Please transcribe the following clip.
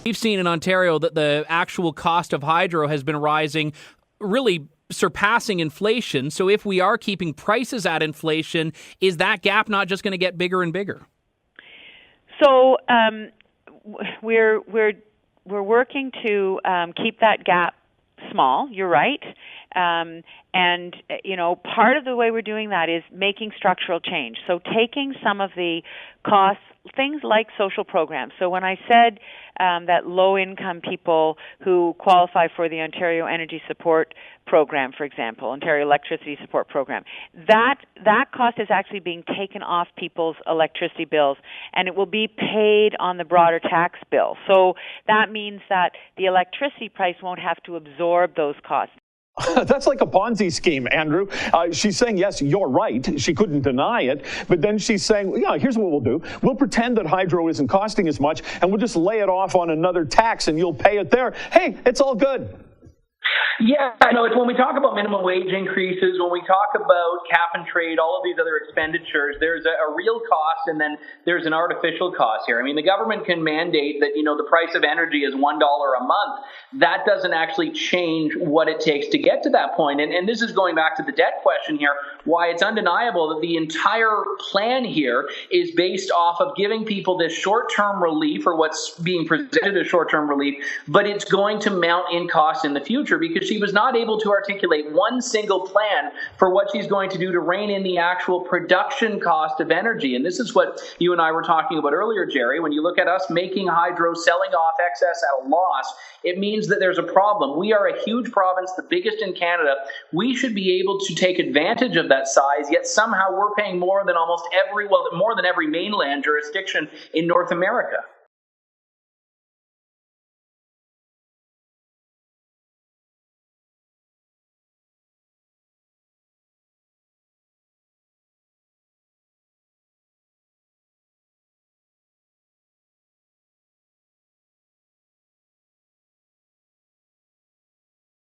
We've seen in Ontario that the actual cost of hydro has been rising, really surpassing inflation. So if we are keeping prices at inflation, is that gap not just going to get bigger and bigger? So we're working to keep that gap small. You're right. And, part of the way we're doing that is making structural change. So taking some of the costs, things like social programs. So when I said that low-income people who qualify for the Ontario Energy Support Program, for example, Ontario Electricity Support Program, that cost is actually being taken off people's electricity bills, and it will be paid on the broader tax bill. So that means that the electricity price won't have to absorb those costs. That's like a Ponzi scheme, Andrew. She's saying, yes, you're right. She couldn't deny it. But then she's saying, yeah, here's what we'll do. We'll pretend that hydro isn't costing as much, and we'll just lay it off on another tax, and you'll pay it there. Hey, it's all good. Yeah, I know. It's when we talk about minimum wage increases, when we talk about cap and trade, all of these other expenditures, there's a real cost and then there's an artificial cost here. I mean, the government can mandate that, the price of energy is $1 a month. That doesn't actually change what it takes to get to that point. And this is going back to the debt question here, why it's undeniable that the entire plan here is based off of giving people this short-term relief, or what's being presented as short-term relief, but it's going to mount in cost in the future, because she was not able to articulate one single plan for what she's going to do to rein in the actual production cost of energy. And this is what you and I were talking about earlier, Jerry. When you look at us making hydro, selling off excess at a loss, it means that there's a problem. We are a huge province, the biggest in Canada. We should be able to take advantage of that size, yet somehow we're paying more than more than every mainland jurisdiction in North America.